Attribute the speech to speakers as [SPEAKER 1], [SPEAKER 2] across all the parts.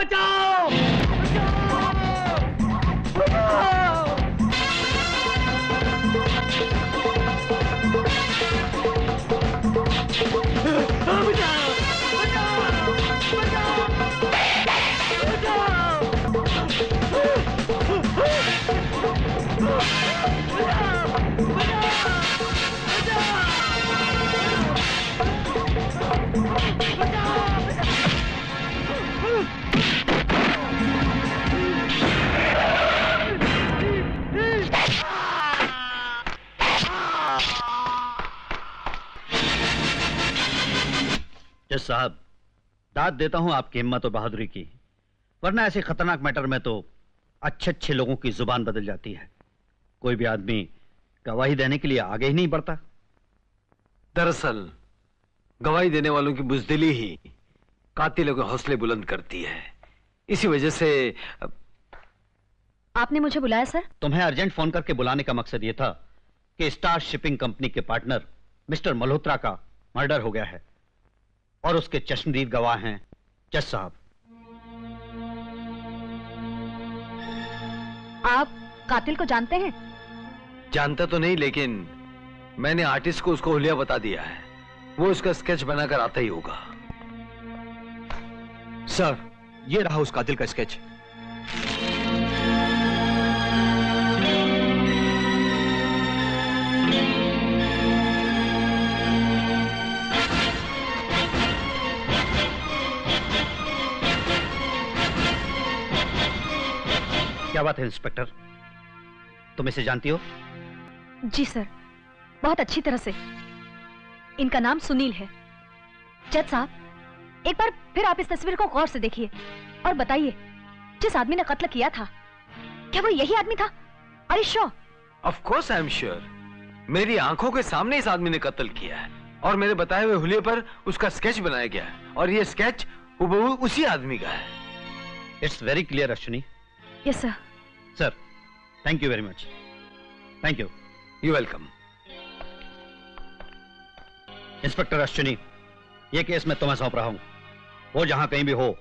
[SPEAKER 1] बचाओ बचाओ
[SPEAKER 2] जज साहब, दाद देता हूं आपकी हिम्मत और बहादुरी की, वरना ऐसे खतरनाक मैटर में तो अच्छे अच्छे लोगों की जुबान बदल जाती है। कोई भी आदमी गवाही देने के लिए आगे ही नहीं बढ़ता।
[SPEAKER 3] दरअसल गवाही देने वालों की बुजदिली ही कातिलों के हौसले बुलंद करती है। इसी वजह से
[SPEAKER 4] आपने मुझे बुलाया सर?
[SPEAKER 2] तुम्हें अर्जेंट फोन करके बुलाने का मकसद यह था कि स्टार शिपिंग कंपनी के पार्टनर मिस्टर मल्होत्रा का मर्डर हो गया है और उसके चश्मदीद गवाह हैं जज साहब।
[SPEAKER 4] आप कातिल को जानते हैं?
[SPEAKER 3] जानता तो नहीं, लेकिन मैंने आर्टिस्ट को उसको हुलिया बता दिया है। वो उसका स्केच बनाकर आता ही होगा।
[SPEAKER 5] सर, ये रहा उस कातिल का स्केच।
[SPEAKER 2] क्या बात है इंस्पेक्टर, तुम इसे जानती हो?
[SPEAKER 4] जी सर, बहुत अच्छी तरह से। इनका नाम सुनील है। जज साहब, एक बार फिर आप इस तस्वीर को गौर से देखिए और बताइए, जिस आदमी ने कत्ल किया था, क्या वो यही आदमी था? Are you sure?
[SPEAKER 3] Of course I am sure. मेरी आंखों के सामने इस आदमी ने कत्ल किया है और मेरे बताए हुए हुलिये पर उसका स्केच बनाया गया है और ये स्केच हुबहू उसी आदमी का है।
[SPEAKER 2] It's very clear Ashwini.
[SPEAKER 4] Yes sir.
[SPEAKER 2] Sir, thank you very much. Thank you.
[SPEAKER 3] You welcome.
[SPEAKER 2] Inspector Ashwini, ये केस मैं तुम्हें सौंप रहा हूं। वो जहां कहीं भी हो,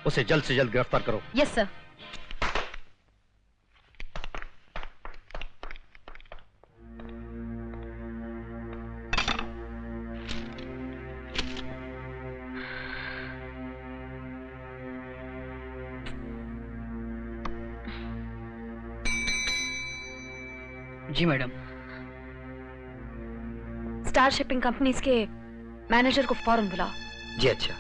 [SPEAKER 2] उसे जल्द से जल्द गिरफ्तार करो।
[SPEAKER 4] Yes sir.
[SPEAKER 6] जी मैडम।
[SPEAKER 4] स्टार शिपिंग कंपनीज के मैनेजर को फौरन बुलाओ।
[SPEAKER 3] जी अच्छा।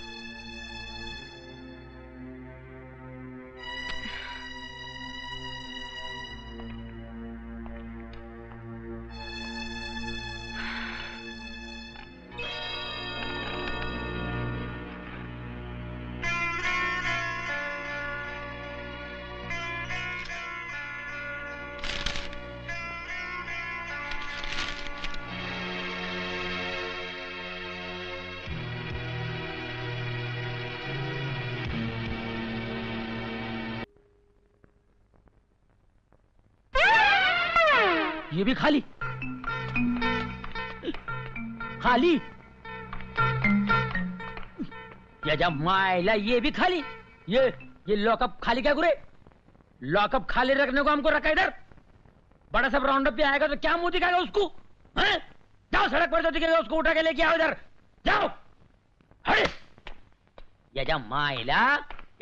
[SPEAKER 6] ये भी खाली खाली। या जब मायला ये भी खाली। ये लॉकअप खाली क्या गुरे? लॉकअप खाली रखने को हमको रखा इधर। बड़ा सब राउंड अप भी आएगा तो क्या मुंह दिखाएगा उसको? हैं? जाओ सड़क पर जो दिखेगा उसको उठा के लेके आओ इधर। जाओ। हट। या जब मायला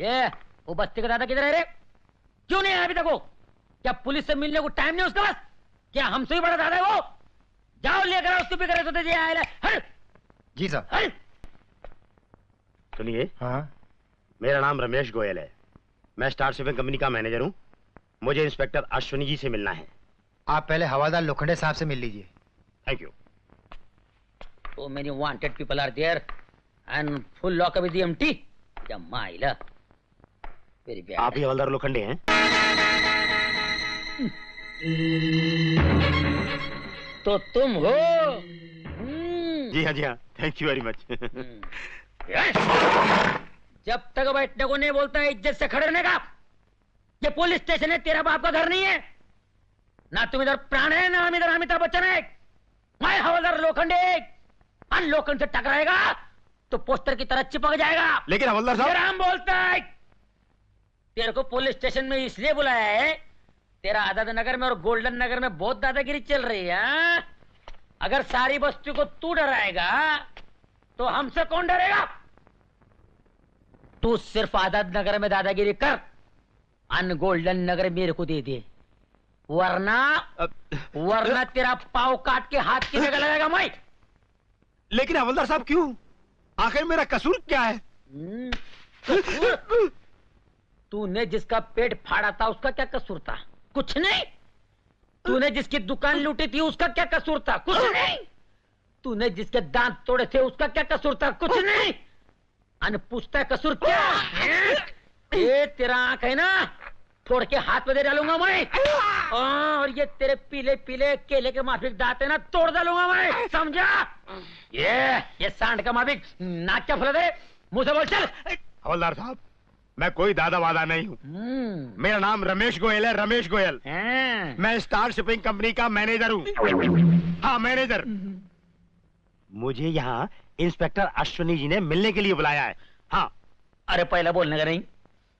[SPEAKER 6] ये वो बस्ती का दादा किधर है रे? क्यों नहीं आया अभी तक वो? क्या पुलिस से मिलने को टाइम नहीं उसके पास? क्या हमसे भी बड़ा दादा है वो? जाओ लेकर आओ उसको भी करे तो दे आया। हट।
[SPEAKER 5] जी सर।
[SPEAKER 6] हट।
[SPEAKER 7] सुनिए।
[SPEAKER 5] हाँ।
[SPEAKER 7] मेरा नाम रमेश गोयल है। मैं स्टार शिपिंग कंपनी का मैनेजर हूँ। मुझे इंस्पेक्टर अश्विनी जी से मिलना है।
[SPEAKER 5] आप पहले हवालदार लोखंडे साहब से मिल लीजिए।
[SPEAKER 7] Thank you.
[SPEAKER 6] So many wanted people are there and full lockup is empty. Jamaila. Very bad.
[SPEAKER 7] आप ही हवलदार लोखंडे हैं?
[SPEAKER 6] तो तुम हो?
[SPEAKER 7] जी हाँ जी हाँ। Thank you very much.
[SPEAKER 6] जब तक बैठने को नहीं बोलता है इज्जत से खड़े रहने का। ये पुलिस स्टेशन है, तेरा बाप का घर नहीं है। ना तुम इधर प्राण है ना हम इधर अमिताभ बच्चन है। मैं हवलदार लोखंडे अन लोखंड से टकराएगा तो पोस्टर की तरह चिपक जाएगा।
[SPEAKER 7] लेकिन हवलदार साहब।
[SPEAKER 6] हम बोलता है तेरे को पुलिस स्टेशन में इसलिए बुलाया है, तेरा आजाद नगर में और गोल्डन नगर में बहुत दादागिरी चल रही है। हाँ? अगर सारी बस्ती को तू डराएगा तो हमसे कौन डरेगा? तू सिर्फ आजाद नगर में दादागिरी कर, अन गोल्डन नगर मेरे को दे दे, वरना तेरा पाव काट के हाथ की जगह लगाएगा मैं।
[SPEAKER 7] लेकिन हवलदार साहब क्यों? आखिर मेरा कसूर क्या है?
[SPEAKER 6] कसूर? तूने जिसका पेट फाड़ा था उसका क्या कसूर था? कुछ नहीं। तूने जिसकी दुकान लूटी थी उसका क्या कसूर था? कुछ नहीं। तूने जिसके दांत तोड़े थे उसका क्या कसूर था? कुछ नहीं। अन पूछता है कसूर क्या? ये तेरा आंख है ना, फोड़ के हाथ में दे डालूंगा मैं। और ये तेरे पीले पीले केले के माफिक दांत है ना, तोड़ डालूंगा मैं, समझा? ये सांड का माफिक नाक क्या फुला दे, मुंह से बोल चल।
[SPEAKER 7] हवलदार साहब, मैं कोई दादा वादा नहीं हूँ। मेरा नाम रमेश गोयल है, रमेश गोयल। मैं स्टार शिपिंग कंपनी का मैनेजर हूँ। हाँ, मैनेजर। मुझे यहाँ इंस्पेक्टर अश्विनी जी ने मिलने के लिए बुलाया है। हाँ।
[SPEAKER 6] अरे पहला बोलने का नहीं,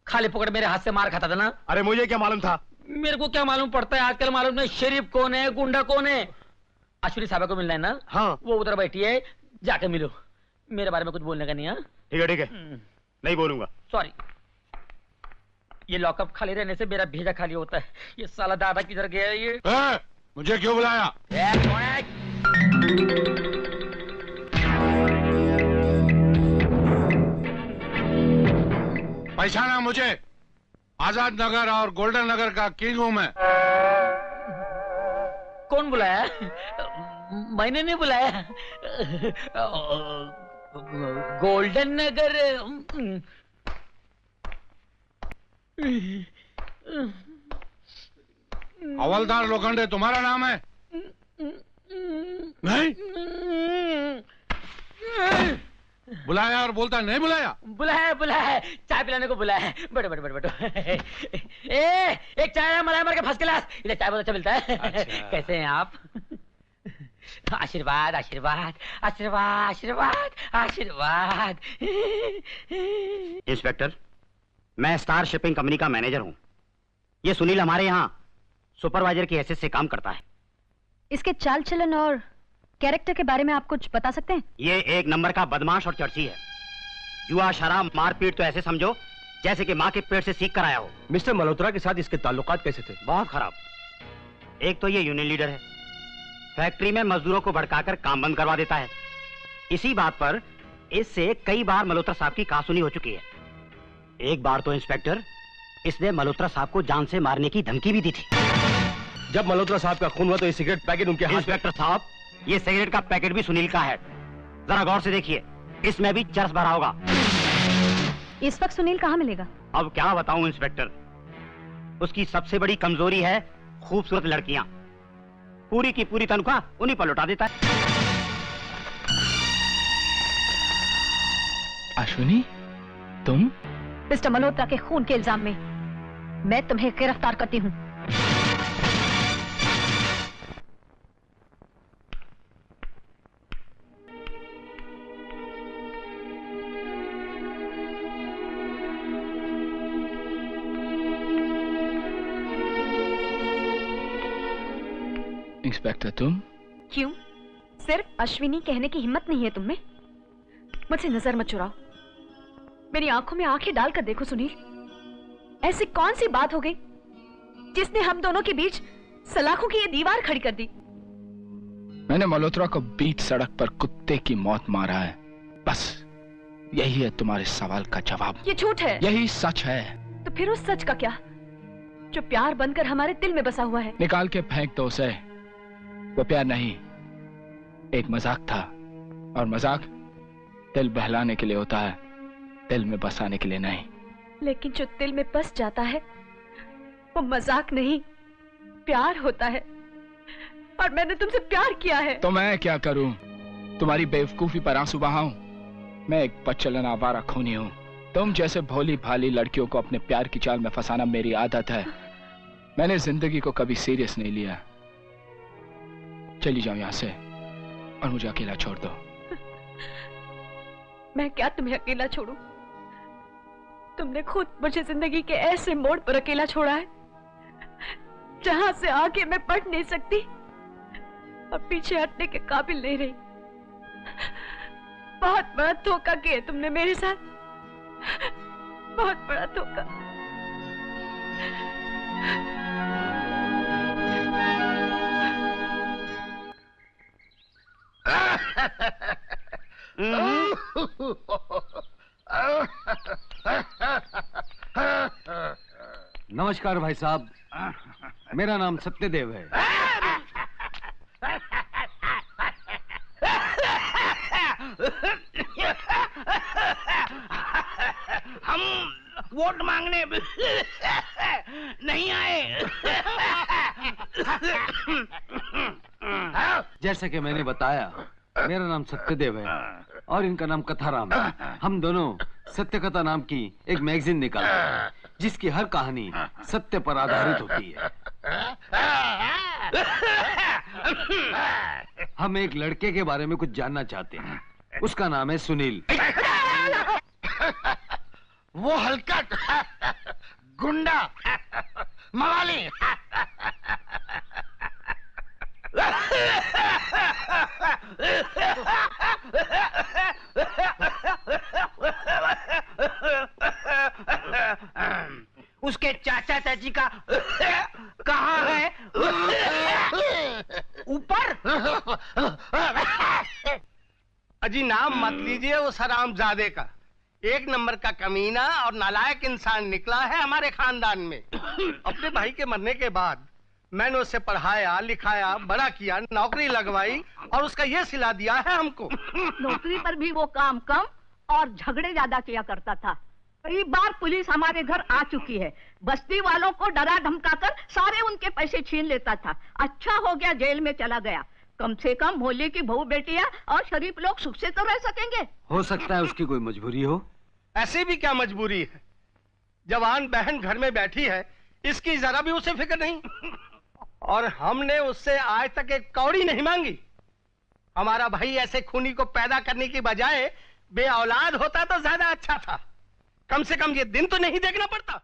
[SPEAKER 6] खाली पकड़ मेरे हाथ से मार खाता था ना।
[SPEAKER 7] अरे मुझे क्या मालूम था?
[SPEAKER 6] मेरे को क्या मालूम पड़ता है आजकल, मालूम नहीं शरीफ कौन है, गुंडा कौन है। अश्विनी साहब को मिलना है ना?
[SPEAKER 7] हाँ।
[SPEAKER 6] वो उधर बैठी है, जाके मिलो। मेरे बारे में कुछ बोलने का नहीं है।
[SPEAKER 7] ठीक है, ठीक है, नहीं बोलूंगा।
[SPEAKER 6] सॉरी। ये लॉकअप खाली रहने से मेरा भेजा खाली होता है। ये साला दादा किधर गया है ये?
[SPEAKER 7] मुझे क्यों बुलाया?
[SPEAKER 6] कौन है?
[SPEAKER 1] पहचाना मुझे? आजाद नगर और गोल्डन नगर का किंग हूं मैं।
[SPEAKER 6] कौन बुलाया? मैंने नहीं बुलाया। गोल्डन नगर।
[SPEAKER 1] हवलदार लोखंडे तुम्हारा नाम है? नहीं? बुलाया और बोलता नहीं बुलाया?
[SPEAKER 6] बुलाया, चाय पिलाने को बुलाया। बैठो बैठो बैठो बैठो। एक चाय मलाई मार के फर्स्ट क्लास। इधर चाय बहुत अच्छा मिलता है। अच्छा। कैसे हैं आप? आशीर्वाद आशीर्वाद आशीर्वाद आशीर्वाद आशीर्वाद।
[SPEAKER 7] इंस्पेक्टर, मैं स्टार शिपिंग कंपनी का मैनेजर हूँ। ये सुनील हमारे यहाँ सुपरवाइजर की हैसियत से काम करता है।
[SPEAKER 4] इसके चाल चलन और कैरेक्टर के बारे में आप कुछ बता सकते हैं? ये
[SPEAKER 7] एक नंबर का बदमाश और चर्ची है। जुआ, शराब, मारपीट तो ऐसे समझो जैसे कि माँ के पेट से सीख कर आया हो।
[SPEAKER 5] मिस्टर मल्होत्रा के साथ इसके ताल्लुकात कैसे थे?
[SPEAKER 7] बहुत खराब। एक तो ये यूनियन लीडर है, फैक्ट्री में मजदूरों को भड़काकर काम बंद करवा देता है। इसी बात पर इससे कई बार मल्होत्रा साहब की कहासुनी हो चुकी है। एक बार तो इंस्पेक्टर, इसने मल्होत्रा साहब को जान से मारने की धमकी भी दी थी।
[SPEAKER 5] जब मल्होत्रा साहब का खून हुआ तो ये सिगरेट पैकेट उनके हाथ।
[SPEAKER 7] इंस्पेक्टर साहब, ये सिगरेट का पैकेट भी सुनील का है। जरा गौर से देखिए, इसमें भी चरस भरा होगा।
[SPEAKER 4] इस वक्त सुनील कहाँ मिलेगा?
[SPEAKER 7] अब क्या बताऊं इंस्पेक्टर, उसकी सबसे बड़ी कमजोरी है खूबसूरत लड़कियां। पूरी की पूरी तनख्वाह उन्हीं पर लौटा देता है।
[SPEAKER 8] अश्विनी, तुम?
[SPEAKER 4] मिस्टर मल्होत्रा के खून के इल्जाम में मैं तुम्हें गिरफ्तार करती हूँ।
[SPEAKER 8] इंस्पेक्टर तुम?
[SPEAKER 4] क्यों? सिर्फ अश्विनी कहने की हिम्मत नहीं है तुम में? मुझसे नजर मत चुराओ, मेरी आंखों में आंखें डालकर देखो सुनील। ऐसी कौन सी बात हो गई जिसने हम दोनों के बीच सलाखों की ये दीवार खड़ी कर दी?
[SPEAKER 8] मैंने मल्होत्रा को बीच सड़क पर कुत्ते की मौत मारा है, बस यही है तुम्हारे सवाल का जवाब।
[SPEAKER 4] ये झूठ है।
[SPEAKER 8] यही सच है।
[SPEAKER 4] तो फिर उस सच का क्या, जो प्यार बनकर हमारे दिल में बसा हुआ है?
[SPEAKER 8] निकाल के फेंक दो उसे। वो प्यार नहीं, एक मजाक था, और मजाक दिल बहलाने के लिए होता है, दिल में बसाने के लिए नहीं।
[SPEAKER 4] लेकिन जो दिल में बस जाता है वो मजाक नहीं, प्यार होता है। और मैंने तुमसे प्यार किया है।
[SPEAKER 8] तो मैं क्या करूं? तुम्हारी बेवकूफी पर आंसू बहाऊं? मैं एक बच्चलन आवारा खूनी हूं। तुम जैसे भोली भाली लड़कियों को अपने प्यार की चाल में फंसाना मेरी आदत है। मैंने जिंदगी को कभी सीरियस नहीं लिया। चली जाओ यहां से और मुझे अकेला छोड़ दो।
[SPEAKER 4] मैं क्या तुम्हें अकेला छोड़ूं? तुमने खुद मुझे जिंदगी के ऐसे मोड़ पर अकेला छोड़ा है जहां से आगे मैं बढ़ नहीं सकती और पीछे हटने के काबिल नहीं रही। बहुत बड़ा धोखा किया तुमने मेरे साथ, बहुत बड़ा धोखा।
[SPEAKER 3] नमस्कार भाई साहब, मेरा नाम सत्यदेव है।
[SPEAKER 7] हम वोट मांगने नहीं आए।
[SPEAKER 3] जैसा कि मैंने बताया, मेरा नाम सत्यदेव है और इनका नाम कथाराम है। हम दोनों सत्य कथा नाम की एक मैगजीन निकालते हैं जिसकी हर कहानी सत्य पर आधारित होती है। हम एक लड़के के बारे में कुछ जानना चाहते हैं। उसका नाम है सुनील।
[SPEAKER 7] वो हलकट, गुंडा, मवाली। उसके चाचा चाची का कहाँ है? ऊपर।
[SPEAKER 9] अजी नाम मत लीजिए उस हरामजादे का। एक नंबर का कमीना और नालायक इंसान निकला है हमारे खानदान में। अपने भाई के मरने के बाद मैंने उसे पढ़ाया, लिखाया, बड़ा किया, नौकरी लगवाई और उसका ये सिला दिया है हमको।
[SPEAKER 10] नौकरी पर भी वो काम कम और झगड़े ज्यादा किया करता था। कई बार पुलिस हमारे घर आ चुकी है। बस्ती वालों को डरा धमकाकर सारे उनके पैसे छीन लेता था। अच्छा हो गया जेल में चला गया। कम से कम मोहल्ले की बहू बेटियां और शरीफ लोग सुख से तो रह सकेंगे।
[SPEAKER 3] हो सकता है उसकी कोई मजबूरी हो।
[SPEAKER 9] ऐसी भी क्या मजबूरी है? जवान बहन घर में बैठी है, इसकी जरा भी उसे फिक्र नहीं। और हमने उससे आज तक एक कौड़ी नहीं मांगी। हमारा भाई ऐसे खूनी को पैदा करने की बजाय बे औलाद होता तो ज्यादा अच्छा था। कम से कम ये दिन तो नहीं देखना पड़ता।